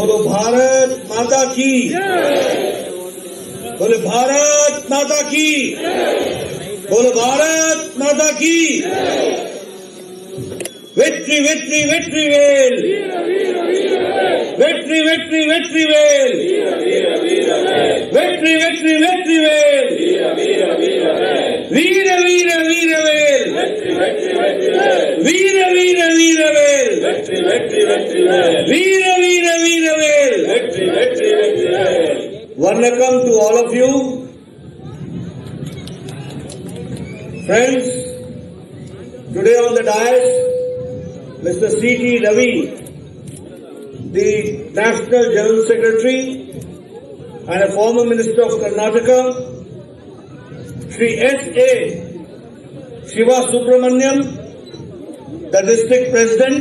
बोलो भारत माता की, बोलो भारत माता की, बोलो भारत माता की। Victory, victory, victory well, victory, victory, victory well, victory, victory, victory well, Veer Veer Veer well, Veer Veer Veer well, Veer Veer Veer well. Welcome to all of you, friends. Today on the dais, Mr. C.T. Ravi, the National General Secretary and a former Minister of Karnataka, Shri S.A. Shiva Subramaniam, the District President,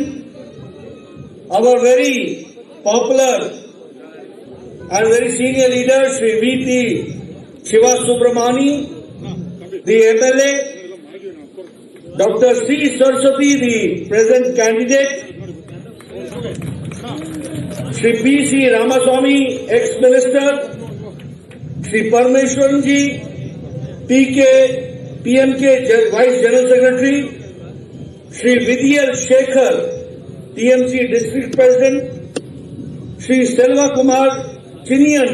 our very popular and very senior leader, Shri V.T. Shiva Subramani, the MLA, Dr. C. Saraswati, the present candidate, Shri P.C. Ramaswamy, ex-minister, Shri Parameshwaranji, PK, PMK, Vice General Secretary, Shri Vidyal Shekhar, TMC District President, Shri Selva Kumar Chinian,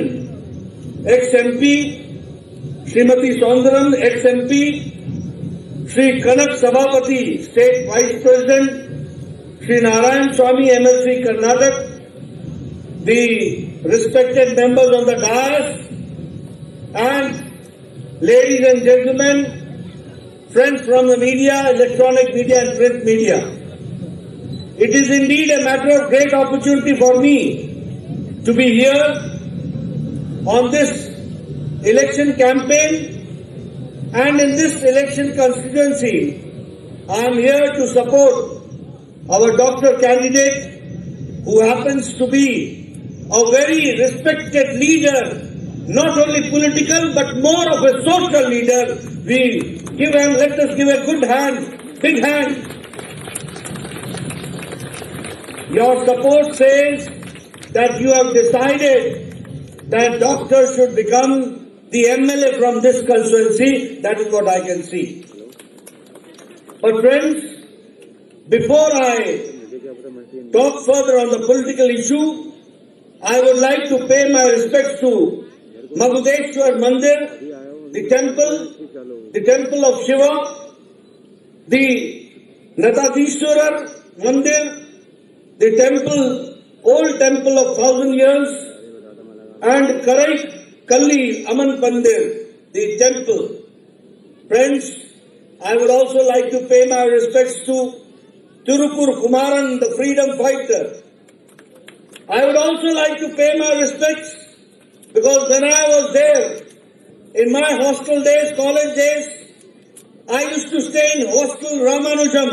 ex-MP, Srimati Saundaram, ex-MP, Shri Kanak Sabhapati, State Vice President, Shri Narayan Swamy, MLC Karnataka, the respected members of the dais, and ladies and gentlemen, friends from the media, electronic media and print media. It is indeed a matter of great opportunity for me to be here on this election campaign. And in this election constituency, I am here to support our doctor candidate, who happens to be a very respected leader, not only political but more of a social leader. Let us give a good hand, big hand. Your support says that you have decided that doctors should become the MLA from this constituency. That is what I can see. But friends, before I talk further on the political issue, I would like to pay my respects to Magudeshwar Mandir, the temple of Shiva, the Natadishwarar Mandir, the old temple of 1,000 years, and Kalli Aman Pandir, the temple. Friends, I would also like to pay my respects to Tirupur Kumaran, the freedom fighter. I would also like to pay my respects because when I was there, in my hostel days, college days, I used to stay in hostel Ramanujam.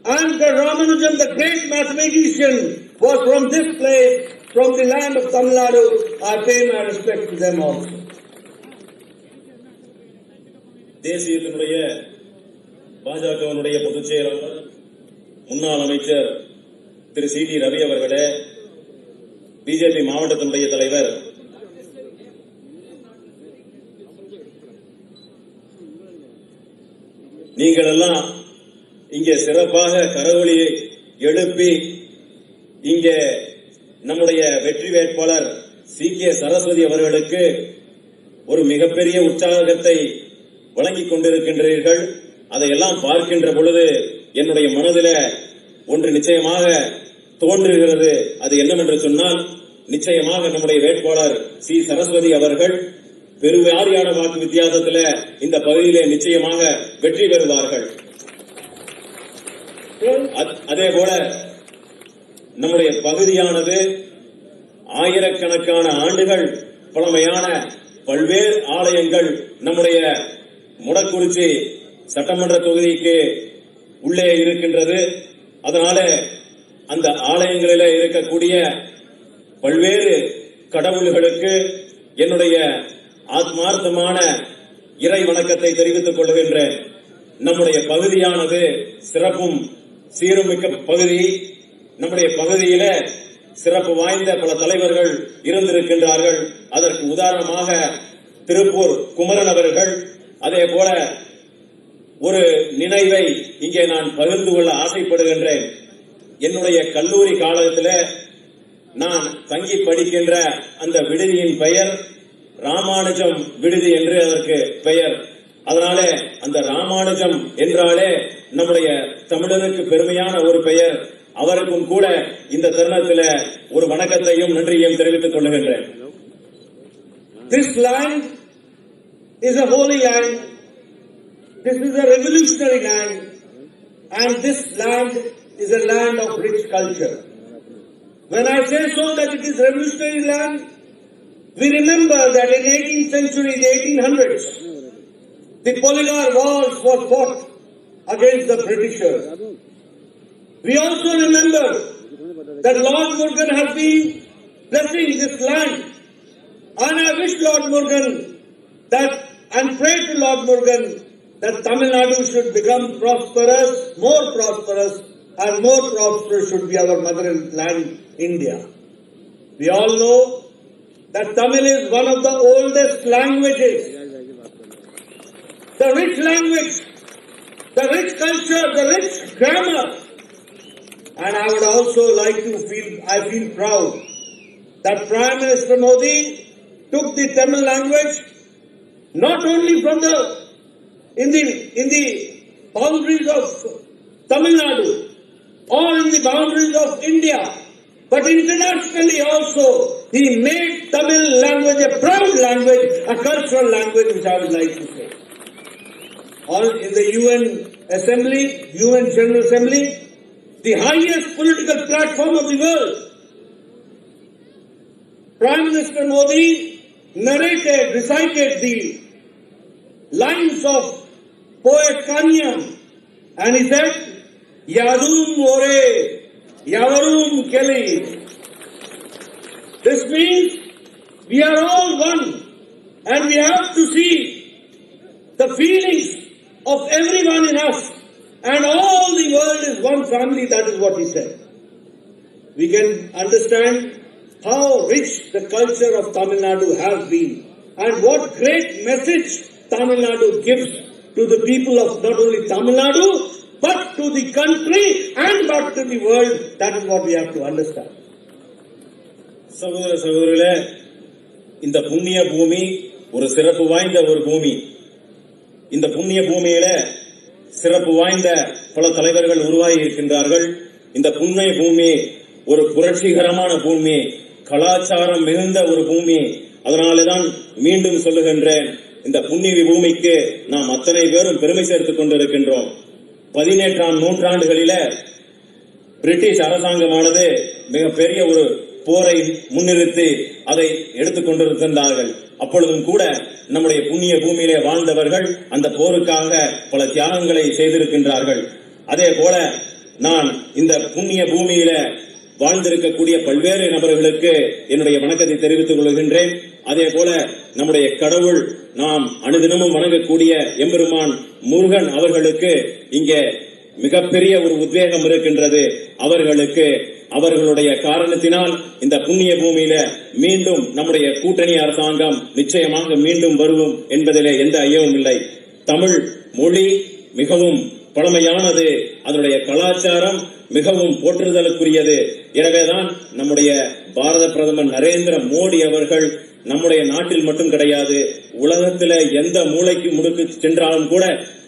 And the Ramanujam, the great mathematician, was from this place, from the land of Tamil Nadu. I pay my respect to them also. தேசியத்தினுடைய பாஜகவினுடைய பொதுச் செயலாளர் முன்னாள் அமைச்சர் திரு CT. Ravi அவர்களே, BJP மாவட்டத்தினுடைய தலைவர் நீங்கள் எல்லாம் இங்கே சிறப்பாக கரவொலியை எழுப்பி இங்கே நம்முடைய வெற்றி வேட்பாளர் சி.கே. சரஸ்வதி அவர்களுக்கு ஒரு மிகப்பெரிய உற்சாகத்தை வழங்கிக் கொண்டிருக்கின்றீர்கள். அதையெல்லாம் பார்க்கின்ற பொழுது என்னுடைய மனதில் ஒன்று நிச்சயமாக தோன்றுகிறது. அது என்னவென்று சொன்னால், நிச்சயமாக நம்முடைய வேட்பாளர் சி. சரஸ்வதி அவர்கள் பெருவாரியான வாக்கு வித்தியாசத்தில் இந்த பகுதியிலே நிச்சயமாக வெற்றி பெறுவார்கள். அதே போல நம்முடைய பகுதியானது ஆயிரக்கணக்கான ஆண்டுகள் பழமையான பல்வேறு ஆலயங்கள் நம்முடைய முடக்குறிச்சி சட்டமன்ற தொகுதிக்கு உள்ளே இருக்கின்றது. அதனால அந்த ஆலயங்களில் இருக்கக்கூடிய பல்வேறு கடவுள்களுக்கு என்னுடைய ஆத்மார்த்தமான இறை வணக்கத்தை தெரிவித்துக் கொள்கின்றேன். நம்முடைய பகுதியானது சிறப்பும் சீருமிக்க பகுதி. நம்முடைய பகுதியில சிறப்பு வாய்ந்த பல தலைவர்கள் இருந்திருக்கின்றார்கள். அதற்கு உதாரணமாக திருப்பூர் குமரன் அவர்கள். அதே போல ஒரு நினைவை இங்கே நான் பகிர்ந்து கொள்ள ஆசைப்படுகின்றேன். என்னுடைய கல்லூரி காலத்தில் நான் தங்கி படிக்கின்ற அந்த விடுதியின் பெயர் ராமானுஜம் விடுதி என்று அதற்கு பெயர். அதனால அந்த ராமானுஜம் என்றாலே நம்முடைய தமிழருக்கு பெருமையான ஒரு பெயர். அவருக்கும் கூட இந்த தருணத்தில் ஒரு வணக்கத்தையும் நன்றியையும் தெரிவித்துக் கொள்ளுகின்றேன். This land is a holy land. This is a revolutionary land. And this land is a land of rich culture. When I say so that it is revolutionary land, we remember that in 18th century, the 1800s, the Polygar Wars were fought against the Britishers. We also remember that Lord Morgan has been blessing this land. And I wish Lord Morgan that, and pray to Lord Morgan that Tamil Nadu should become prosperous, and more prosperous should be our motherland, India. We all know that Tamil is one of the oldest languages. The rich language, the rich culture, the rich grammar. And I would also like to I feel proud that Prime Minister Modi took the Tamil language not only from in the boundaries of Tamil Nadu or in the boundaries of India, but internationally also he made Tamil language a proud language, a cultural language, which I would like to say. All in the UN Assembly, UN General Assembly, the highest political platform of the world, Prime Minister Modi recited the lines of poet Kanyam, and he said, Yadum Ore, Yavarum Kelly. This means we are all one, and we have to see the feelings of everyone in us, and all the world is one family. That is what he said. We can understand how rich the culture of Tamil Nadu has been, and what great message Tamil Nadu gives to the people of not only Tamil Nadu, but to the country and but to the world. That is what we have to understand. சகோதர சகோதரிகளே, இந்த புண்ணிய பூமி ஒரு சிறப்பு வாய்ந்த ஒரு பூமி. இந்த புண்ணிய பூமியில சிறப்பு வாய்ந்த பல தலைவர்கள் உருவாகி இருக்கின்றார்கள். இந்த புண்ணிய பூமி ஒரு புரட்சிகரமான பூமி, கலாச்சாரம் மிகுந்த ஒரு பூமி. அதனாலதான் மீண்டும் சொல்லுகின்றேன், இந்த புண்ணிய பூமிக்கு நாம் அத்தனை பேரும் பெருமை சேர்த்துக் கொண்டிருக்கின்றோம். 18ஆம் நூற்றாண்டுகளில பிரிட்டிஷ் அரசாங்கமானது மிகப்பெரிய ஒரு போரை முன்னிறுத்தி அதை எடுத்துக் கொண்டிருக்கின்றார்கள். அப்பொழுதும் கூட நம்முடைய புண்ணிய பூமியிலே வாழ்ந்தவர்கள் அந்த போருக்காக பல தியாகங்களை செய்திருக்கின்றார்கள். அதே போல நான் இந்த புண்ணிய பூமியில வாழ்ந்திருக்கக்கூடிய பல்வேறு நபர்களுக்கு என்னுடைய வணக்கத்தை தெரிவித்துக் கொள்கின்றேன். அதே போல நம்முடைய கடவுள் நாம் அனுதினமும் வணங்கக்கூடிய எம்பெருமான் முருகன் அவர்களுக்கு இங்கே மிகப்பெரிய ஒரு உத்வேகம் இருக்கின்றது. அவர்களுக்கு அவர்களுடைய காரணத்தினால் இந்த புண்ணிய பூமியில மீண்டும் நம்முடைய கூட்டணி அரசாங்கம் நிச்சயமாக மீண்டும் வரும் என்பதிலே எந்த ஐயமும் இல்லை. தமிழ் மொழி மிகவும் பழமையானது, அதனுடைய கலாச்சாரம் மிகவும் போற்றுதலுக்குரியது. எனவேதான் நம்முடைய பாரத பிரதமர் நரேந்திர மோடி அவர்கள் நம்முடைய நாட்டில் மட்டும் கிடையாது, உலகத்தில எந்த மூளைக்கு முடுக்கு சென்றாலும் கூட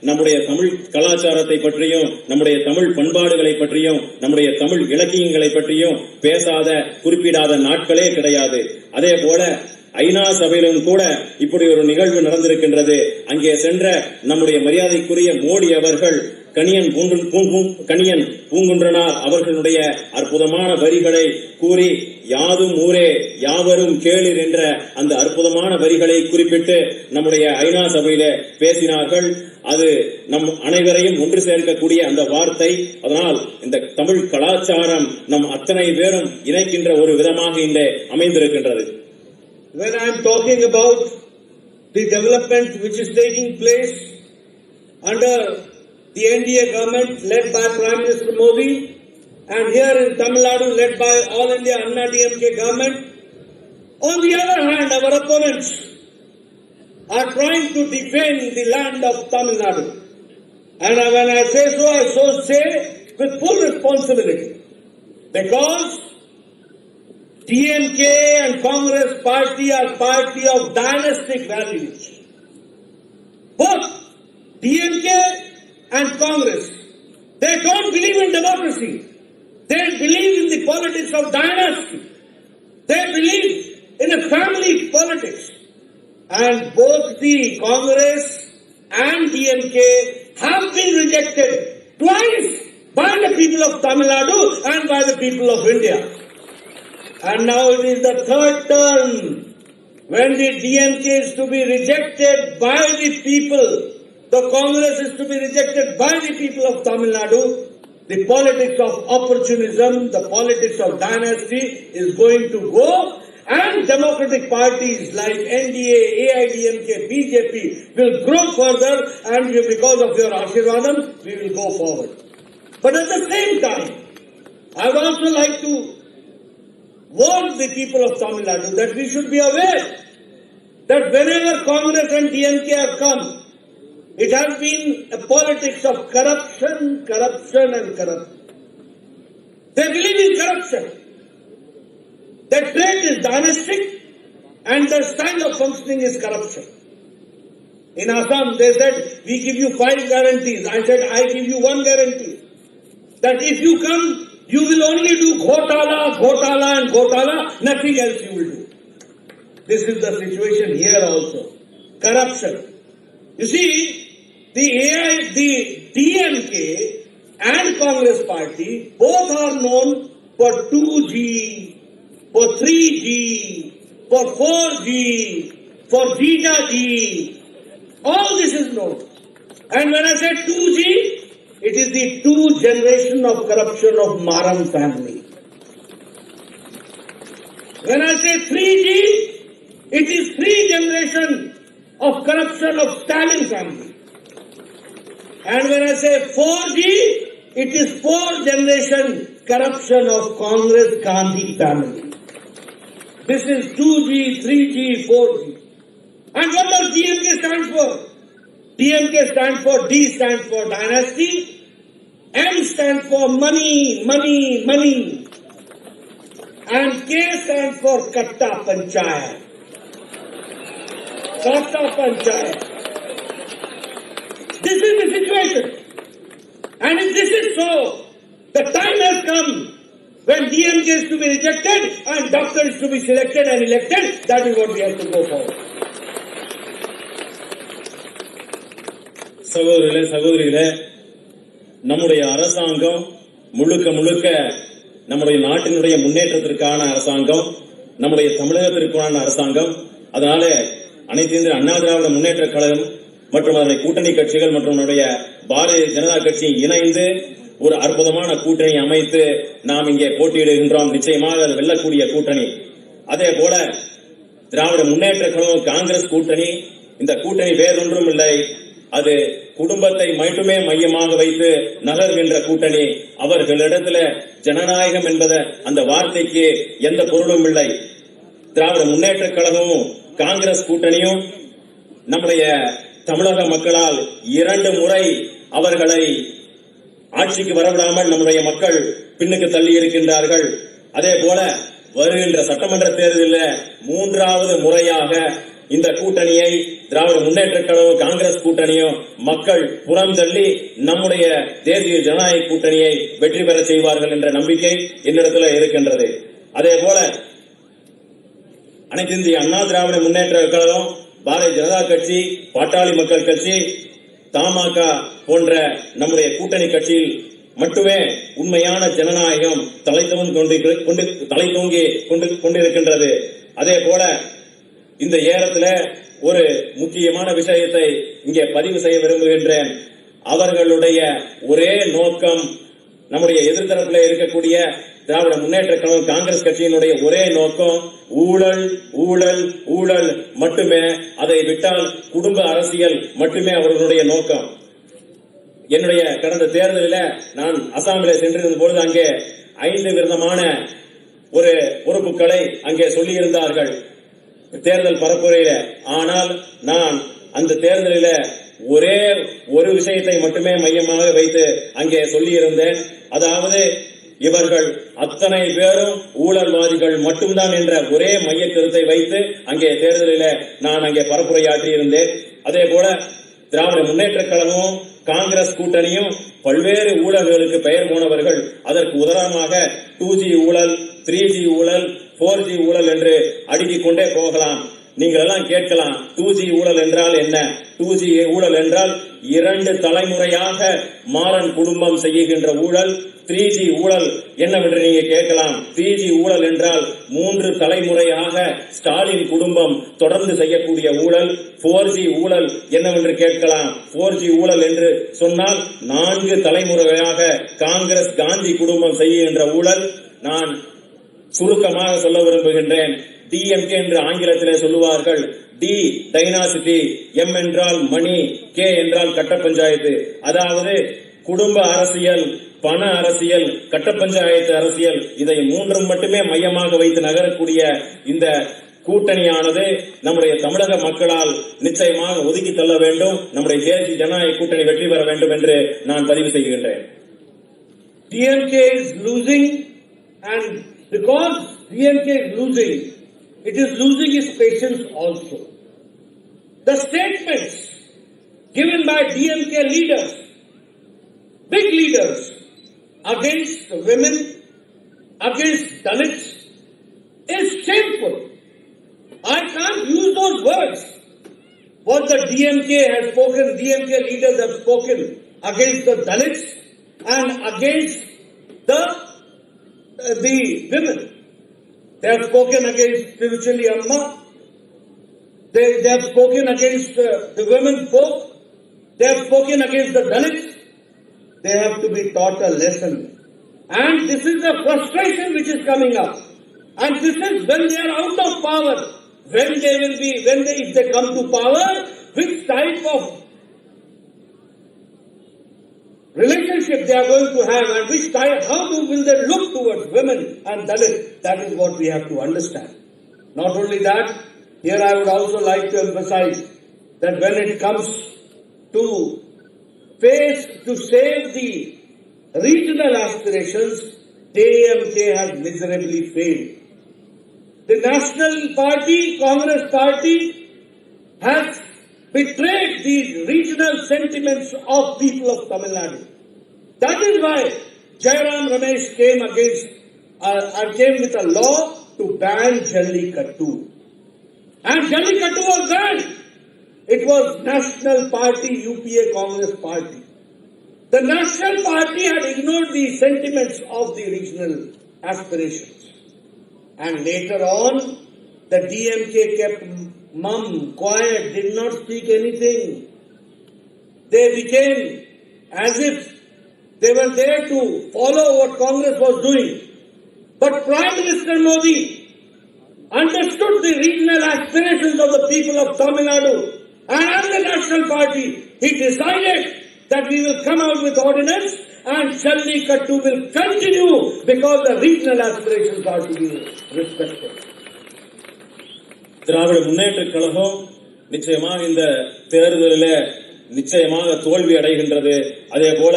நம்முடைய தமிழ் கலாச்சாரத்தை பற்றியும் நம்முடைய தமிழ் பண்பாடுகளை பற்றியும் நம்முடைய தமிழ் இலக்கியங்களை பற்றியும் பேசாத குறிப்பிடாத நாட்களே கிடையாது. அதே போல ஐநா சபையிலும் கூட இப்படி ஒரு நிகழ்வு நடந்திருக்கின்றது. அங்கே சென்ற நம்முடைய மரியாதைக்குரிய மோடி அவர்கள் கணியன் பூங்குன்றனார் அவர்களுடைய அற்புதமான வரிகளை கூறி யாதும் ஊரே யாவரும் கேளிர் என்ற அந்த அற்புதமான வரிகளை குறிப்பிட்டு நம்முடைய ஐநா சபையில பேசினார்கள். அது நம் அனைவரையும் ஒன்று சேர்க்கக்கூடிய அந்த வார்த்தை. அதனால் இந்த தமிழ் கலாச்சாரம் நம் அத்தனை பேரும் இணைக்கின்ற ஒரு விதமாக இங்கே அமைந்திருக்கின்றது. When I am talking about the development which is taking place under the NDA government led by Prime Minister Modi, and here in Tamil Nadu led by All India Anna DMK government. On the other hand, our opponents are trying to defend the land of Tamil Nadu. And when I say so, I so say with full responsibility. Because DMK and Congress party are party of dynastic values. Both DMK and Congress, they don't believe in democracy. They believe in the politics of dynasty. They believe in a family politics. And both the Congress and DMK have been rejected twice by the people of Tamil Nadu and by the people of India. And now it is the third term when the DMK is to be rejected by the people. The Congress is to be rejected by the people of Tamil Nadu. The politics of opportunism, the politics of dynasty is going to go, and democratic parties like NDA, AIDMK, BJP will grow further, and because of your Ashirvadam, we will go forward. But at the same time, I would also like to warn the people of Tamil Nadu that we should be aware that whenever Congress and DMK have come, it has been a politics of corruption, corruption and corruption. They believe in corruption. Their trade is dynastic and their style of functioning is corruption. In Assam, they said, we give you 5 guarantees. I said, I give you 1 guarantee. That if you come, you will only do ghotala, ghotala and ghotala, nothing else you will do. This is the situation here also. Corruption. You see, the DMK and Congress party both are known for 2G, for 3G, for 4G, for G. All this is known. And when I say 2G, it is the 2 generation of corruption of Maram family. When I say 3G, it is 3 generation of corruption of Stalin family. And when I say 4G, it is 4 generation corruption of Congress Gandhi family. This is 2G, 3G, 4G. And what does DMK stand for? DMK stands for, D stands for dynasty, M stands for money, money, money, and K stands for Katta Panchayat. Katta Panchayat. This is the situation. And if this is so, the time has come when DMK is to be rejected and Doctor is to be selected and elected. That is what we have to go for. சகோதரர்களே சகோதரிகளே, நம்முடைய அரசாங்கம் முழுக்க முழுக்க நம்முடைய நாட்டினுடைய முன்னேற்றத்திற்கான அரசாங்கம், நம்முடைய தமிழகத்திற்கான அரசாங்கம். அதனால அனைத்து இந்திய அண்ணா திராவிட முன்னேற்ற கழகம் மற்றும் அதனுடைய கூட்டணி கட்சிகள் மற்றும் நம்முடைய பாரதிய ஜனதா கட்சி இணைந்து ஒரு அற்புதமான கூட்டணி அமைத்து நாம் இங்கே போட்டியிடுகின்றோம். நிச்சயமாக அது வெல்லக்கூடிய கூட்டணி. அதே போல திராவிட முன்னேற்ற கழகம் காங்கிரஸ் கூட்டணி, இந்த கூட்டணி வேறொன்றும் இல்லை, அது குடும்பத்தை மட்டுமே மையமாக வைத்து நகர்கின்ற கூட்டணி. அவர்களிடத்தில் ஜனநாயகம் என்பத அந்த வார்த்தைக்கு எந்த பொருளும் இல்லை. திராவிட முன்னேற்ற கழகமும் காங்கிரஸ் கூட்டணியும் நம்முடைய தமிழக மக்களால் 2 முறை அவர்களை ஆட்சிக்கு வரவிடாமல் நம்முடைய மக்கள் பின்னுக்கு தள்ளி இருக்கின்றார்கள். அதே போல வருகின்ற சட்டமன்ற தேர்தலில் 3வது முறையாக இந்த கூட்டணியை திராவிட முன்னேற்ற கழகம் காங்கிரஸ் கூட்டணியும் மக்கள் புறம் தள்ளி நம்முடைய தேசிய ஜனநாயக கூட்டணியை வெற்றி பெற செய்வார்கள் என்ற நம்பிக்கை என்னிடத்தில் இருக்கின்றது. அதே போல அனைத்து இந்திய அண்ணா திராவிட முன்னேற்ற கழகம், பாரதிய ஜனதா கட்சி, பாட்டாளி மக்கள் கட்சி, தமாக போன்ற நம்முடைய கூட்டணி கட்சியில் மட்டுமே உண்மையான ஜனநாயகம் தலைத்தூங்கி கொண்டிருக்கின்றது. அதே போல இந்த ஏறத்தில் ஒரு முக்கியமான விஷயத்தை இங்கே பதிவு செய்ய விரும்புகின்றேன். அவர்களுடைய ஒரே நோக்கம், நம்முடைய எதிர்த்தரப்பில் இருக்கக்கூடிய திராவிட முன்னேற்ற கழகம் காங்கிரஸ் கட்சியினுடைய ஒரே நோக்கம் ஊழல், ஊழல், ஊழல் மட்டுமே. அதை விட்டால் குடும்ப அரசியல் மட்டுமே அவர்களுடைய நோக்கம். என்னுடைய கடந்த தேர்தலில் நான் அசாமிலே சென்றிருந்த பொழுது அங்கே 5 விதமான ஒரு பொறுப்புகளை அங்கே சொல்லியிருந்தார்கள் தேர்தல் பரப்புரையில. ஆனால் நான் அந்த தேர்தலில் ஒரே ஒரு விஷயத்தை மட்டுமே மையமாக வைத்து அங்கே சொல்லியிருந்தேன். அதாவது இவர்கள் அத்தனை பேரும் ஊழல்வாதிகள் மட்டும்தான் என்ற ஒரே மைய கருத்தை வைத்து அங்கே தேர்தலில் நான் அங்கே பரப்புரையாற்றி இருந்தேன். அதே போல திராவிட முன்னேற்ற கழகமும் காங்கிரஸ் கூட்டணியும் பல்வேறு ஊழல்களுக்கு பெயர் போனவர்கள். அதற்கு உதாரணமாக 2G ஊழல், 3G ஊழல், 4G ஊழல் என்று அடுக்கிக் கொண்டே போகலாம். நீங்கள் எல்லாம் கேட்கலாம், 2G ஊழல் என்றால் என்ன? 2G ஊழல் என்றால் 2 தலைமுறையாக மாறன் குடும்பம் செய்கின்ற ஊழல். 3G ஊழல் என்னவென்று நீங்க கேட்கலாம். 3G ஊழல் என்றால் 3 தலைமுறையாக ஸ்டாலின் குடும்பம் தொடர்ந்து செய்யக்கூடிய ஊழல். 4G ஊழல் என்னவென்று கேட்கலாம். 4G ஊழல் என்று சொன்னால் 4 தலைமுறையாக காங்கிரஸ் காந்தி குடும்பம் செய்கின்ற ஊழல். நான் சுருக்கமாக சொல்ல விரும்புகின்றேன். DMK என்று ஆங்கிலத்திலே சொல்லுவார்கள். டி டைனாசிட்டி, M என்றால் மணி, K என்றால் கட்ட பஞ்சாயத்து. அதாவது குடும்ப அரசியல், பண அரசியல், கட்ட பஞ்சாயத்து அரசியல், இதை 3 மட்டுமே மையமாக வைத்து நகரக்கூடிய இந்த கூட்டணியானது நம்முடைய தமிழக மக்களால் நிச்சயமாக ஒதுக்கி தள்ள வேண்டும். நம்முடைய தேசிய ஜனநாயக கூட்டணி வெற்றி பெற வேண்டும் என்று நான் பதிவு செய்கின்றேன். DMK is losing, and because DMK is losing, it is losing its patience also. The statements given by DMK leaders, big leaders, against women, against Dalits, is shameful. I can't use those words. What the DMK has spoken, DMK leaders have spoken against the Dalits and against the women. They have spoken against spiritually Amma. They have spoken against the women folk. They have spoken against the Dalits. They have to be taught a lesson. And this is the frustration which is coming up. And this is when they are out of power. When they will be, if they come to power, which type of relationship they are going to have, and which type, will they look towards women and Dalits? That is what we have to understand. Not only that, here I would also like to emphasize that when it comes to save the regional aspirations, DMK has miserably failed. The National Party, Congress Party, has betrayed the regional sentiments of people of Tamil Nadu. That is why Jairam Ramesh came with a law to ban Jallikattu. And Jallikattu was banned. It was National Party, UPA Congress Party. The National Party had ignored the sentiments of the regional aspirations. And later on, the DMK kept mum, quiet, did not speak anything. They became as if they were there to follow what Congress was doing. But Prime Minister Modi understood the regional aspirations of the people of Tamil Nadu. And as the National Party, he decided that we will come out with ordinance and Jallikattu will continue because the regional aspirations are to be respected. Dravida Munnetra Kazhagam நிச்சயமாக இந்த தேர்தலில் நிச்சயமாக தோல்வி அடைகின்றது. அதே போல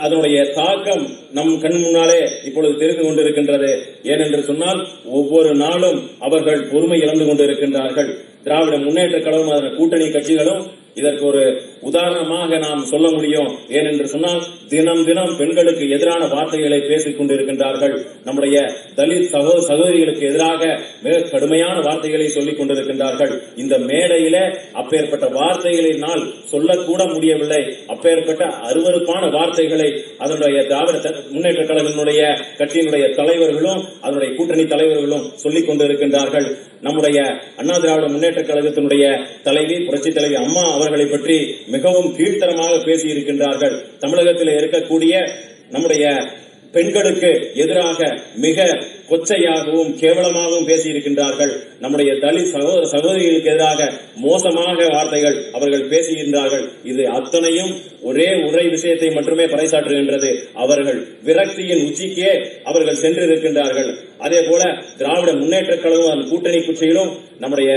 அதனுடைய தாக்கம் நம் கண் முன்னாலே இப்பொழுது தெரிந்து கொண்டிருக்கின்றது. ஏனென்று சொன்னால் ஒவ்வொரு நாளும் அவர்கள் பொறுமை இழந்து கொண்டிருக்கின்றார்கள். திராவிட முன்னேற்ற கழகம் அதன் கூட்டணி கட்சிகளும் இதற்கு ஒரு உதாரணமாக நாம் சொல்ல முடியும். ஏனென்று சொன்னால் தினம் தினம் பெண்களுக்கு எதிரான வார்த்தைகளை பேசிக் கொண்டிருக்கின்றார்கள். நம்முடைய தலித் சகோதரிகளுக்கு எதிராக மிக கடுமையான வார்த்தைகளை சொல்லிக் கொண்டிருக்கின்றார்கள். இந்த மேடையில அப்பேற்பட்ட வார்த்தைகளினால் சொல்லக்கூட முடியவில்லை. அப்பேற்பட்ட அருவருப்பான வார்த்தைகளை அதனுடைய திராவிட முன்னேற்ற கழகத்தினுடைய கட்சியினுடைய தலைவர்களும் அதனுடைய கூட்டணி தலைவர்களும் சொல்லிக் கொண்டிருக்கின்றார்கள். நம்முடைய அண்ணா திராவிட முன்னேற்ற கழகத்தினுடைய தலைவி புரட்சி தலைவி அம்மா அவர்களை பற்றி மிகவும் கீழ்த்தரமாக பேசியிருக்கின்றார்கள். தமிழகத்தில் இருக்கக்கூடிய நம்முடைய பெண்களுக்கு எதிராக மிக கொச்சையாகவும் கேவலமாகவும் பேசியிருக்கின்றார்கள். நம்முடைய தலித் சகோதர சகோதரிகளுக்கு எதிராக மோசமாக வார்த்தைகள் அவர்கள் பேசுகின்றார்கள். இது அத்தனையும் ஒரே விஷயத்தை மட்டுமே பறைசாற்றுகின்றது. அவர்கள் விரக்தியின் உச்சிக்கே அவர்கள் சென்றிருக்கின்றார்கள். அதே போல திராவிட முன்னேற்ற கழகம் அதன் கூட்டணி கட்சியிலும் நம்முடைய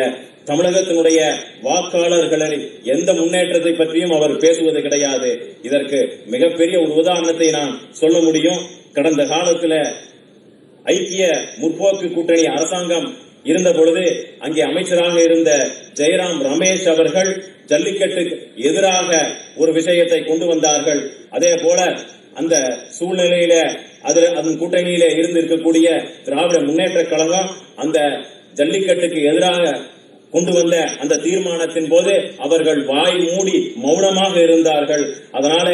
தமிழகத்தினுடைய வாக்காளர்களை எந்த முன்னேற்றத்தை பற்றியும் அவர் பேசுவது கிடையாது. இதற்கு மிகப்பெரிய ஒரு உதாரணத்தை நான் சொல்ல முடியும். கடந்த காலத்தில் ஐக்கிய முற்போக்கு கூட்டணி அரசாங்கம் இருந்த பொழுது அங்கே அமைச்சராக இருந்த ஜெயராம் ரமேஷ் அவர்கள் ஜல்லிக்கட்டுக்கு எதிராக ஒரு விஷயத்தை கொண்டு வந்தார்கள். அதே போல அந்த சூழ்நிலையில அதன் கூட்டணியில இருந்திருக்கக்கூடிய திராவிட முன்னேற்ற கழகம் அந்த ஜல்லிக்கட்டுக்கு எதிராக கொண்டு வந்த அந்த தீர்மானத்தின் போது அவர்கள் வாய் மூடி மௌனமாக இருந்தார்கள். அதனால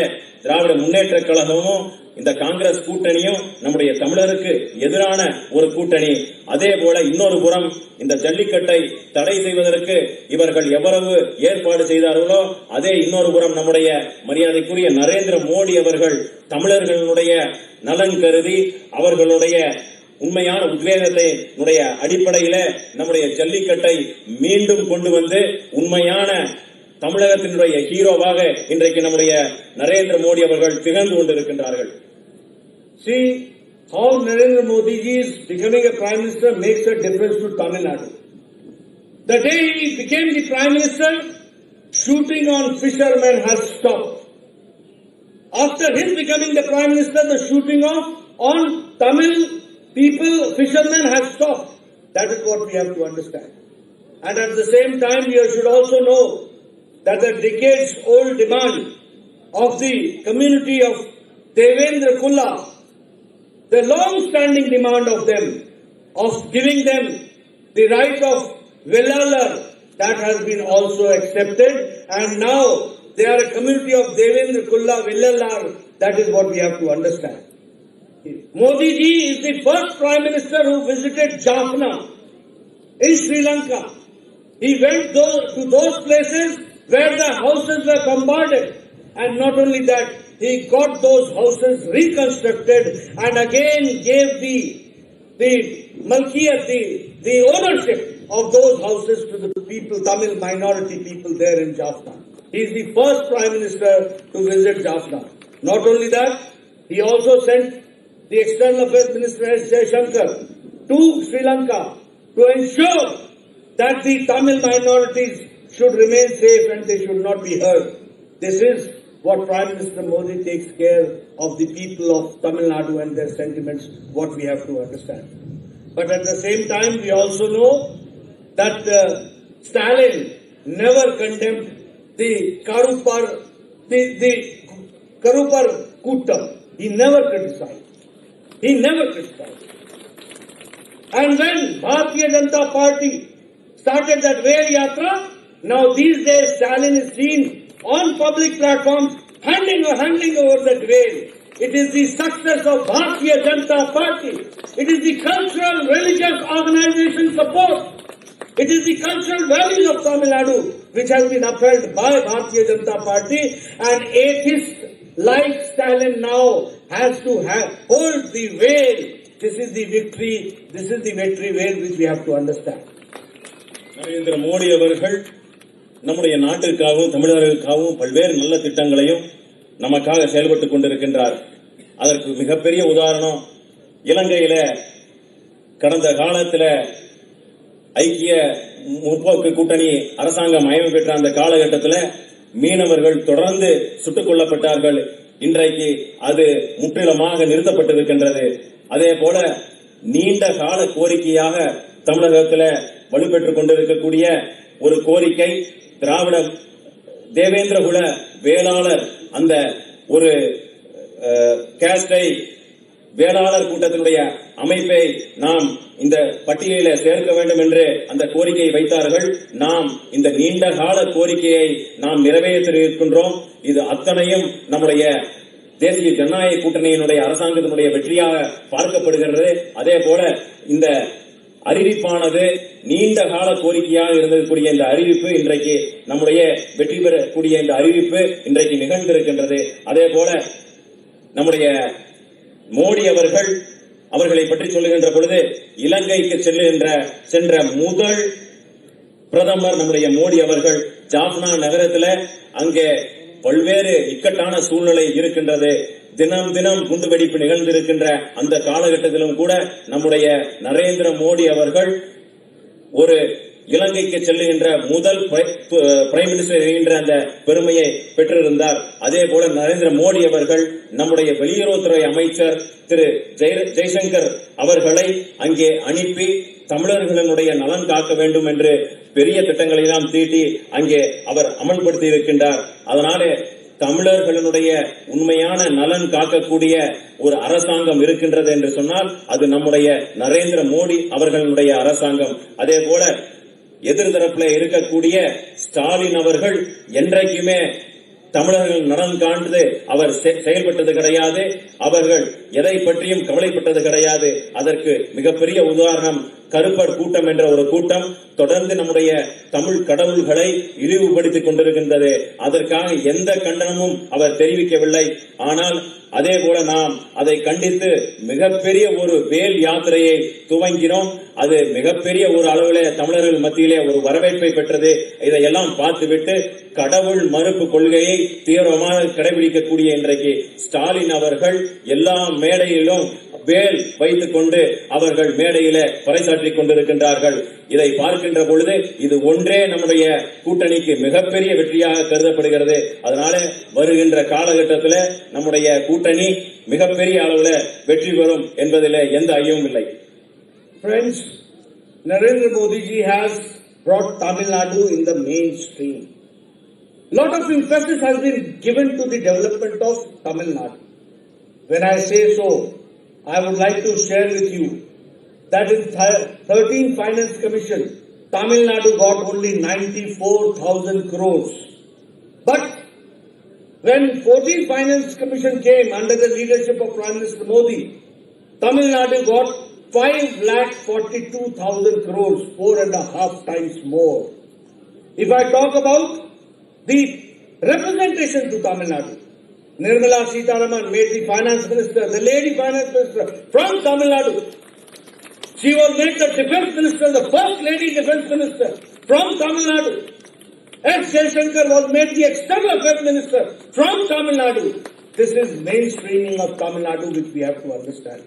திராவிட முன்னேற்ற கழகமும் இந்த காங்கிரஸ் கூட்டணியும் நம்முடைய தமிழருக்கு எதிரான ஒரு கூட்டணி. அதே போல இன்னொரு புறம் இந்த ஜல்லிக்கட்டை தடை செய்வதற்கு இவர்கள் எவ்வளவு ஏற்பாடு செய்தார்களோ அதே இன்னொரு புறம் நம்முடைய மரியாதைக்குரிய நரேந்திர மோடி அவர்கள் தமிழர்களுடைய நலன் கருதி அவர்களுடைய உண்மையான உத்வேகத்தினுடைய அடிப்படையில நம்முடைய ஜல்லிக்கட்டை மீண்டும் கொண்டு வந்து உண்மையான தமிழகத்தினுடைய ஹீரோவாக இன்றைக்கு நம்முடைய நரேந்திர மோடி அவர்கள் திகழ்ந்து கொண்டிருக்கின்றார்கள். See how Narendra Modi ji is becoming a Prime Minister makes a difference to Tamil Nadu. The day he became the Prime Minister, shooting on fishermen has stopped. After his becoming the Prime Minister, the shooting on Tamil people, fishermen has stopped. That is what we have to understand. And at the same time, we should also know that the decades-old demand of the community of Devendra Kulla, the long-standing demand of them, of giving them the right of Vellalar, that has been also accepted. And now they are a community of Devendra Kulla, Vellalar. That is what we have to understand. Modi ji is the first Prime Minister who visited Jaffna in Sri Lanka. He went to those places where the houses were bombarded, and not only that, he got those houses reconstructed and again gave the Malkiyat, the ownership of those houses to the people, Tamil minority people there in Jaffna. He is the first Prime Minister to visit Jaffna. Not only that, he also sent the External Affairs Minister S. Jaishankar to Sri Lanka to ensure that the Tamil minorities should remain safe and they should not be hurt. This is what Prime Minister Modi takes care of the people of Tamil Nadu and their sentiments, what we have to understand. But at the same time, we also know that Stalin never condemned the Karupar Kuttam. He never criticized. And when Bharatiya Janata Party started that rail yatra, now these days Stalin is seen on public platforms handing over that rail. It is the success of Bharatiya Janata Party. It is the cultural, religious organization support. It is the cultural values of Tamil Nadu which has been upheld by Bharatiya Janata Party, and atheists like Stalin now has to hold the veil. This is the victory veil which we have to understand. Narendra Modi அவர்கள் நம்முடைய நாட்டிற்காகவும் தமிழர்களுக்காகவும் பல்வேறு நல்ல திட்டங்களையும் நமக்காக செயல்பட்டுக் கொண்டிருக்கின்றார். அதற்கு மிகப்பெரிய உதாரணம் இலங்கையில கடந்த காலத்தில் ஐக்கிய முற்போக்கு கூட்டணி அரசாங்கம் அமைவு பெற்ற அந்த காலகட்டத்தில் மீனவர்கள் தொடர்ந்து சுட்டுக் கொல்லப்பட்டார்கள். இன்றைக்கு அது முற்றிலுமாக நிறுத்தப்பட்டிருக்கின்றது. அதே போல நீண்ட கால கோரிக்கையாக தமிழகத்தில் வலுப்பெற்றுக் கொண்டிருக்கக்கூடிய ஒரு கோரிக்கை திராவிட தேவேந்திர குல வேளாளர் அந்த ஒரு கேஸ்டை வேளாளர் கூட்டத்தினுடைய அமைப்பை நாம் இந்த பட்டியலில சேர்க்க வேண்டும் என்று அந்த கோரிக்கையை வைத்தார்கள். நாம் இந்த நீண்ட கால கோரிக்கையை நாம் நிறைவேற்றியிருக்கின்றோம். இது அத்தனையும் நம்முடைய தேசிய ஜனநாயக கூட்டணியினுடைய அரசாங்கத்தினுடைய வெற்றியாக பார்க்கப்படுகிறது. அதே போல இந்த அறிவிப்பானது நீண்ட கால கோரிக்கையாக இருந்தக்கூடிய இந்த அறிவிப்பு இன்றைக்கு நம்முடைய வெற்றி பெறக்கூடிய இந்த அறிவிப்பு இன்றைக்கு நிகழ்ந்திருக்கின்றது. அதே போல நம்முடைய மோடி அவர்களை பற்றி சொல்லுகின்ற பொழுது இலங்கைக்கு சென்ற முதல் பிரதமர் நம்முடைய மோடி அவர்கள். ஜாஃப்னா நகரத்தில் அங்கே பல்வேறு இக்கட்டான சூழ்நிலை இருக்கின்றது. தினம் தினம் குண்டுவெடிப்பு நிகழ்ந்திருக்கின்ற அந்த காலகட்டத்திலும் கூட நம்முடைய நரேந்திர மோடி அவர்கள் ஒரு இலங்கைக்கு செல்லுகின்ற முதல் பிரைம் மினிஸ்டர் என்கின்ற அந்த பெருமையை பெற்றிருந்தார். அதே போல நரேந்திர மோடி அவர்கள் நம்முடைய வெளியுறவுத்துறை அமைச்சர் திரு ஜெய்சங்கர் அவர்களை அங்கே அனுப்பி தமிழர்களுடைய நலன் காக்க வேண்டும் என்று பெரிய திட்டங்களை எல்லாம் தீட்டி அங்கே அவர் அமல்படுத்தி இருக்கின்றார். அதனால தமிழர்களுடைய உண்மையான நலன் காக்கக்கூடிய ஒரு அரசாங்கம் இருக்கின்றது என்று சொன்னால் அது நம்முடைய நரேந்திர மோடி அவர்களுடைய அரசாங்கம். அதே போல எதிர்தரப்புல இருக்கக்கூடிய ஸ்டாலின் அவர்கள் என்றைக்குமே தமிழர்கள் நலன் காண்டு அவர் செயல்பட்டது கிடையாது. அவர்கள் எதை பற்றியும் கவலைப்பட்டது கிடையாது. அதற்கு மிகப்பெரிய உதாரணம் கருப்பர் கூட்டம் என்ற ஒரு கூட்டம் தொடர்ந்து நம்முடைய தமிழ் கடவுள்களை இழிவுபடுத்திக் கொண்டிருக்கின்றது. அதற்காக எந்த கண்டனமும் அவர் தெரிவிக்கவில்லை. ஆனால் அதே போல நாம் அதை கண்டித்து மிகப்பெரிய ஒரு வேல் யாத்திரையை துவங்கினோம். அது மிகப்பெரிய ஒரு அளவிலே தமிழர்கள் மத்தியிலே ஒரு வரவேற்பை பெற்றது. இதையெல்லாம் பார்த்துவிட்டு கடவுள் மறுப்பு கொள்கையை தீவிரமாக கடைபிடிக்கக்கூடிய இன்றைக்கு ஸ்டாலின் அவர்கள் எல்லா மேடையிலும் வேல் வைத்துக் கொண்டு அவர்கள் மேடையில பறைசாற்றிக் கொண்டிருக்கின்றார்கள். இதை பார்க்கின்ற பொழுது இது ஒன்றே நம்முடைய கூட்டணிக்கு மிகப்பெரிய வெற்றியாக கருதப்படுகிறது. அதனால வருகின்ற காலகட்டத்தில் நம்முடைய கூட்டணி மிகப்பெரிய அளவில் வெற்றி பெறும் என்பதில் எந்த ஐயமும் இல்லை. Friends, Narendra Modi ji has brought Tamil Nadu in the mainstream. Lot of emphasis has been given to the development of Tamil Nadu. When I say so, I would like to share with you that in 13th Finance Commission, Tamil Nadu got only 94,000 crores. But when 14th Finance Commission came under the leadership of Prime Minister Modi, Tamil Nadu got 5,42,000 crores, 4.5 times more. If I talk about the representation to Tamil Nadu, Nirmala Sitharaman made the finance minister, the lady finance minister from Tamil Nadu. She was made the defense minister, the first lady defense minister from Tamil Nadu. S. Jaishankar was made the external affairs minister from Tamil Nadu. This is mainstreaming of Tamil Nadu which we have to understand.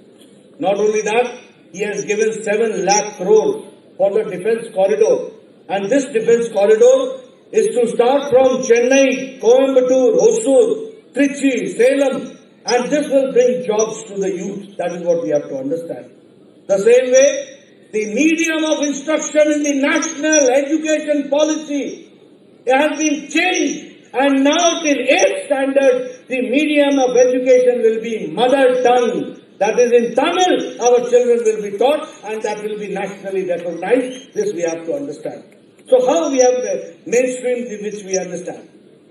Not only that, he has given 7 lakh crores for the defense corridor. And this defense corridor is to start from Chennai, Coimbatore, Hosur, Trichy, Salem, and this will bring jobs to the youth. That is what we have to understand. The same way, the medium of instruction in the national education policy has been changed, and now till 8th standard, the medium of education will be mother tongue. That is in Tamil, our children will be taught, and that will be nationally recognized. This we have to understand. So how we have mainstream which we understand?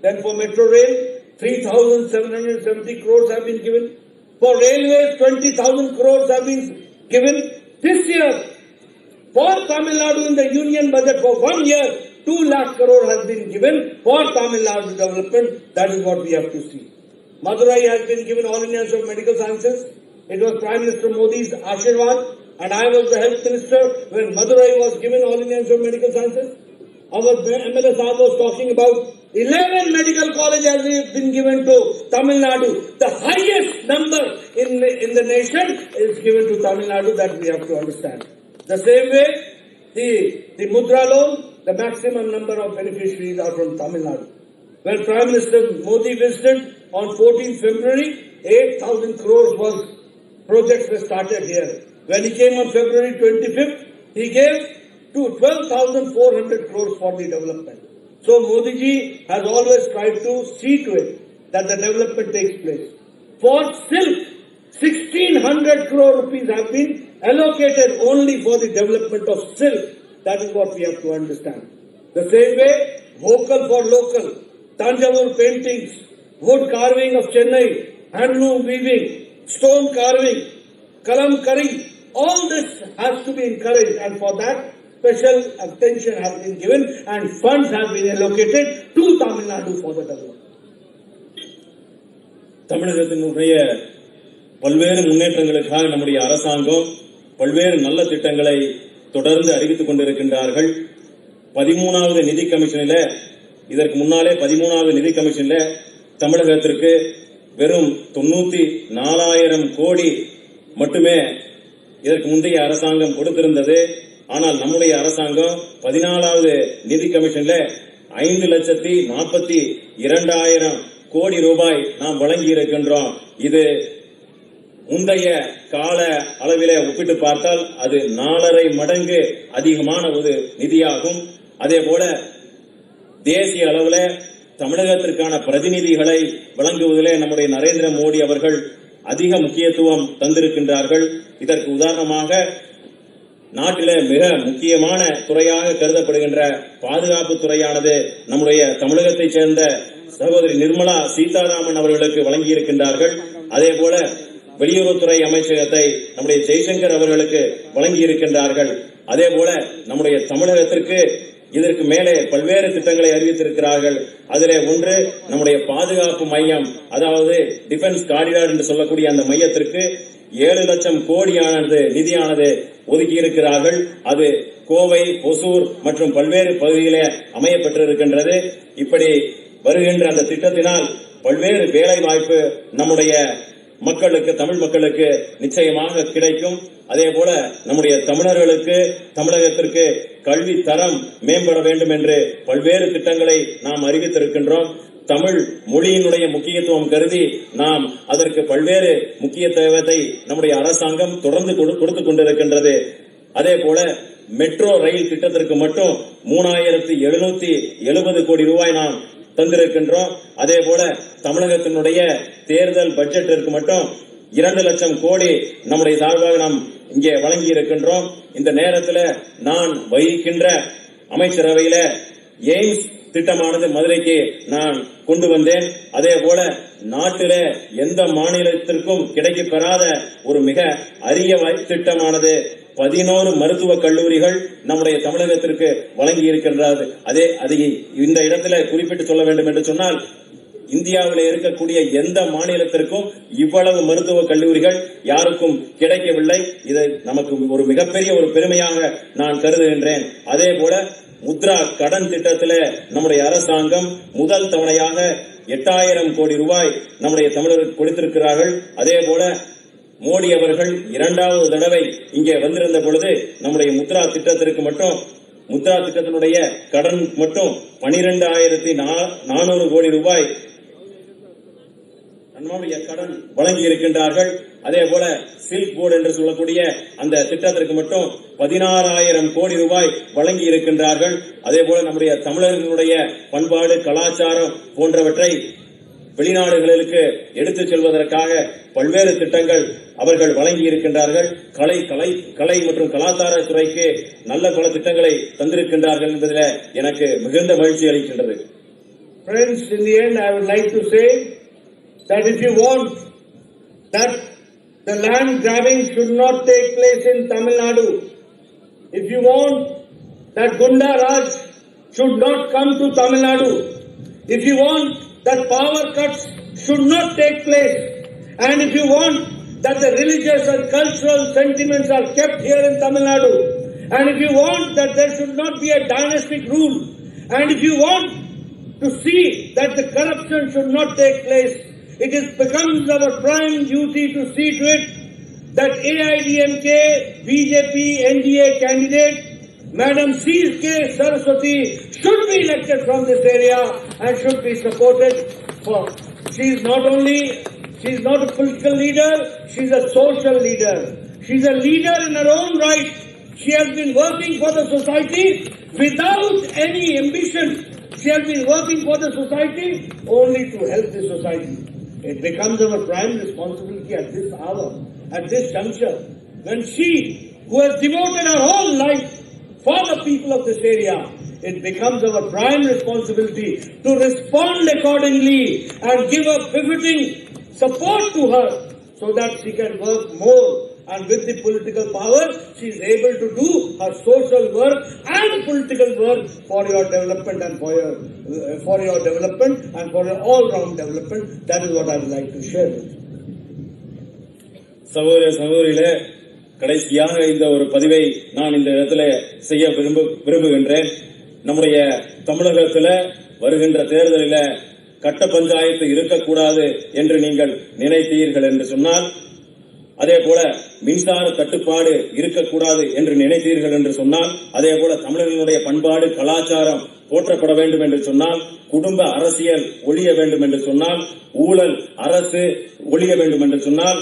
Then for metro rail, 3,770 crores have been given. For railways, 20,000 crores have been given. This year, for Tamil Nadu in the union budget for 1 year, 2 lakh crore has been given for Tamil Nadu development. That is what we have to see. Madurai has been given All India Institute of Medical Sciences. It was Prime Minister Modi's Ashirwad, and I was the health minister when Madurai was given All India Institute of Medical Sciences. Our MLA Saab was talking about 11 medical colleges have been given to Tamil Nadu. The highest number in the nation is given to Tamil Nadu. That we have to understand. The same way, the Mudra loan, the maximum number of beneficiaries are from Tamil Nadu. When Prime Minister Modi visited on 14th February, 8,000 crores projects were started here. When he came on February 25th, he gave to 12,400 crores for the development. So Modi ji has always tried to see to it that the development takes place. For silk, 1,600 crore rupees have been allocated only for the development of silk. That is what we have to understand. The same way, vocal for local, Tanjavur paintings, wood carving of Chennai, handloom weaving, stone carving, kalamkari, all this has to be encouraged, and for that special attention has been given and funds have been allocated to Tamil Nadu for the development. தமிழகத்தினுடைய பல்வேறு முன்னேற்றங்களுக்காக நம்முடைய அரசாங்கம் பல்வேறு நல்ல திட்டங்களை தொடர்ந்து அறிவித்துக் கொண்டிருக்கின்றார்கள். 13வது நிதி கமிஷனில், இதற்கு முன்னாலே 13வது நிதி கமிஷனில் தமிழகத்திற்கு வெறும் 94,000 கோடி மட்டுமே இதற்கு முந்தைய அரசாங்கம் கொடுத்திருந்தது. ஆனால் நம்முடைய அரசாங்கம் 14வது நிதி கமிஷன்ல 5,42,000 கோடி ரூபாய் நாம் வழங்கி இருக்கின்றோம். இது முந்தைய கால அளவிலே ஒப்பிட்டு பார்த்தால் அது 4.5 மடங்கு அதிகமான ஒரு நிதியாகும். அதே போல தேசிய அளவில் தமிழகத்திற்கான பிரதிநிதிகளை வழங்குவதிலே நம்முடைய நரேந்திர மோடி அவர்கள் அதிக முக்கியத்துவம் தந்திருக்கின்றார்கள். இதற்கு உதாரணமாக நாட்டிலே மிக முக்கியமான துறையாக கருதப்படுகின்ற பாதுகாப்பு துறையானது நம்முடைய தமிழகத்தைச் சேர்ந்த சகோதரி நிர்மலா சீதாராமன் அவர்களுக்கு வழங்கியிருக்கின்றார்கள். அதே போல வெளியுறவுத்துறை அமைச்சகத்தை நம்முடைய ஜெய்சங்கர் அவர்களுக்கு வழங்கியிருக்கின்றார்கள். அதே போல நம்முடைய தமிழகத்திற்கு இதற்கு மேலே பல்வேறு திட்டங்களை அறிவித்திருக்கிறார்கள். அதிலே ஒன்று நம்முடைய பாதுகாப்பு மையம், அதாவது டிஃபென்ஸ் காரிடார் என்று சொல்லக்கூடிய அந்த மையத்திற்கு 7 லட்சம் கோடியானது நிதியானது ஒதுக்கி இருக்கிறார்கள். அது கோவை, ஒசூர் மற்றும் பல்வேறு பகுதியிலே அமையப்பட்டிருக்கின்றது. இப்படி வருகின்ற அந்த திட்டத்தினால் பல்வேறு வேலை வாய்ப்பு நம்முடைய மக்களுக்கு, தமிழ் மக்களுக்கு நிச்சயமாக கிடைக்கும். அதே போல நம்முடைய தமிழர்களுக்கு, தமிழகத்திற்கு கல்வி தரம் மேம்பட வேண்டும் என்று பல்வேறு திட்டங்களை நாம் அறிவித்திருக்கின்றோம். தமிழ் மொழியினுடைய முக்கியத்துவம் கருதி நாம் அதற்கு பல்வேறு முக்கியத்துவத்தை நம்முடைய அரசாங்கம் தொடர்ந்து கொடுத்துக் கொண்டிருக்கின்றது. அதே போல மெட்ரோ ரயில் திட்டத்திற்கு மட்டும் 3,770 கோடி ரூபாய் நாம் தந்திருக்கின்றோம். அதே போல தமிழகத்தினுடைய தேர்தல் பட்ஜெட்டிற்கு மட்டும் 2 லட்சம் கோடி நம்முடைய சார்பாக நாம் இங்கே வழங்கி இருக்கின்றோம். இந்த நேரத்தில் நான் வகிக்கின்ற அமைச்சரவையில எய்ம்ஸ் திட்டமானது மதுரைக்கு நான் கொண்டு வந்தேன். அதே போல நாட்டில எந்த மாநிலத்திற்கும் கிடைக்கப்பெறாத ஒரு மிக அரிய திட்டமானது 11 மருத்துவக் கல்லூரிகள் நம்முடைய தமிழகத்திற்கு வழங்கி இருக்கின்றது. அதை இந்த இடத்துல குறிப்பிட்டு சொல்ல வேண்டும் என்று சொன்னால், இந்தியாவில் இருக்கக்கூடிய எந்த மாநிலத்திற்கும் இவ்வளவு மருத்துவக் கல்லூரிகள் யாருக்கும் கிடைக்கவில்லை. இது நமக்கு ஒரு மிகப்பெரிய ஒரு பெருமையாக நான் கருதுகின்றேன். அதே போல முத்ரா கடன் திட்டத்தில் நம்முடைய அரசாங்கம் முதல் தவணையாக 8,000 கோடி ரூபாய் நம்முடைய தமிழருக்கு கொடுத்திருக்கிறார்கள். அதே போல மோடி அவர்கள் 2வது தடவை இங்கே வந்திருந்த பொழுது நம்முடைய முத்ரா திட்டத்தினுடைய கடன் மட்டும் 12,400 கோடி ரூபாய் நம்முடைய கடன் வழங்கி இருக்கின்றார்கள். அதே போல சில்க் போர்டு என்று சொல்லக்கூடிய அந்த திட்டத்திற்கு மட்டும் 16,000 கோடி ரூபாய் வழங்கி இருக்கின்றார்கள். அதே போல நம்முடைய தமிழர்களுடைய பண்பாடு, கலாச்சாரம் போன்றவற்றை வெளிநாடுகளுக்கு எடுத்துச் செல்வதற்காக பல்வேறு திட்டங்கள் அவர்கள் வழங்கி இருக்கின்றார்கள். கலை மற்றும் கலாச்சார துறைக்கு நல்ல பல திட்டங்களை தந்திருக்கின்றார்கள் என்பதில் எனக்கு மிகுந்த மகிழ்ச்சி அளிக்கின்றது. Friends, in the end, I would like to say that if you want that the land grabbing should not take place in Tamil Nadu, if you want that Gunda Raj should not come to Tamil Nadu, if you want that power cuts should not take place, and if you want that the religious and cultural sentiments are kept here in Tamil Nadu, and if you want that there should not be a dynastic rule, and if you want to see that the corruption should not take place, it becomes our prime duty to see to it that AIDMK, BJP, NDA candidate Madam C.K. Saraswati should be elected from this area and should be supported. She is not a political leader, she is a social leader. She is a leader in her own right. She has been working for the society without any ambition. She has been working for the society only to help the society. It becomes our prime responsibility at this hour, at this juncture, when she, who has devoted her whole life for the people of this area, it becomes our prime responsibility to respond accordingly and give a befitting support to her so that she can work more, and with the political power she is able to do her social work and political work for your development and for your development and for your all-round development. That is what I would like to share with you. சகோதர சகோதரிகளே, கடைசியாக இந்த ஒரு பதிவை நான் இந்த இடத்துல செய்ய விரும்புகின்றேன். நம்முடைய தமிழகத்தில் வருகின்ற தேர்தலில் கட்ட பஞ்சாயத்து இருக்கக்கூடாது என்று நீங்கள் நினைத்தீர்கள் என்று சொன்னால், அதே போல மின்சார தட்டுப்பாடு இருக்கக்கூடாது என்று நினைத்தீர்கள் என்று சொன்னால், அதே போல தமிழர்களுடைய பண்பாடு கலாச்சாரம் போற்றப்பட வேண்டும் என்று சொன்னால், குடும்ப அரசியல் ஒழிய வேண்டும் என்று சொன்னால், ஊழல் அரசு ஒழிய வேண்டும் என்று சொன்னால்,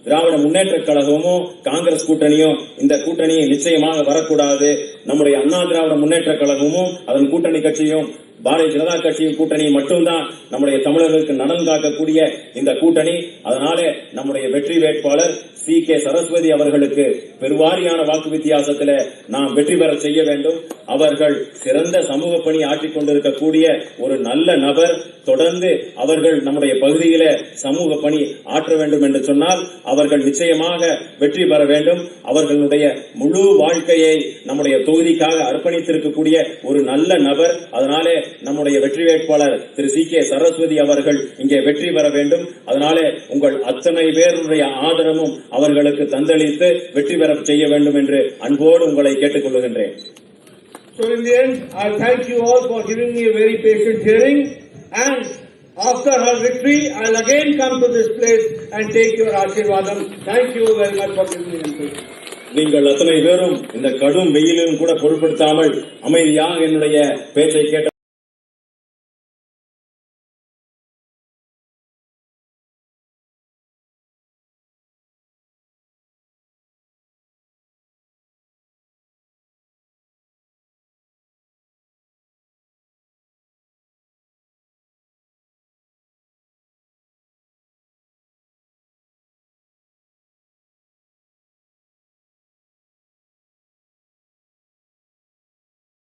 திராவிட முன்னேற்ற கழகமோ காங்கிரஸ் கூட்டணியோ இந்த கூட்டணியை நிச்சயமாக வரக்கூடாது. நம்முடைய அண்ணா திராவிட முன்னேற்ற கழகமும் அதன் கூட்டணி கட்சியும் பாரதிய ஜனதா கட்சியின் கூட்டணி மட்டும்தான் நம்முடைய தமிழர்களுக்கு நலன் காக்கக்கூடிய இந்த கூட்டணி. அதனாலே நம்முடைய வெற்றி வேட்பாளர் CK சரஸ்வதி அவர்களுக்கு பெருவாரியான வாக்கு வித்தியாசத்தில் நாம் வெற்றி பெற செய்ய வேண்டும். அவர்கள் சிறந்த சமூக பணி ஆற்றிக் கொண்டிருக்கக்கூடிய ஒரு நல்ல நபர். தொடர்ந்து அவர்கள் நம்முடைய பகுதியில சமூக பணி ஆற்ற வேண்டும் என்று சொன்னால் அவர்கள் நிச்சயமாக வெற்றி பெற வேண்டும். அவர்களுடைய முழு வாழ்க்கையை நம்முடைய தொகுதிக்காக அர்ப்பணித்திருக்கக்கூடிய ஒரு நல்ல நபர். அதனாலே நம்முடைய வெற்றி வேட்பாளர் திரு CK சரஸ்வதி அவர்கள் இங்கே வெற்றி பெற வேண்டும். அதனாலே உங்கள் அத்தனை பேருடைய ஆதரவும் அவர்களுக்கு தந்தளித்து வெற்றி பெற செய்ய வேண்டும் என்று அன்போடு உங்களை கேட்டுக் கொள்கின்றேன். So in the end, I thank you all for giving me a very patient hearing, and after her victory, I'll again come to this place and take your Ashirvadam. Thank you very much for giving me input. நீங்கள் அத்தனை பேரும் இந்த கடும் வெயிலும் கூட பொருட்படுத்தாமல் அமைதியாக என்னுடைய பேச்சை கேட்ட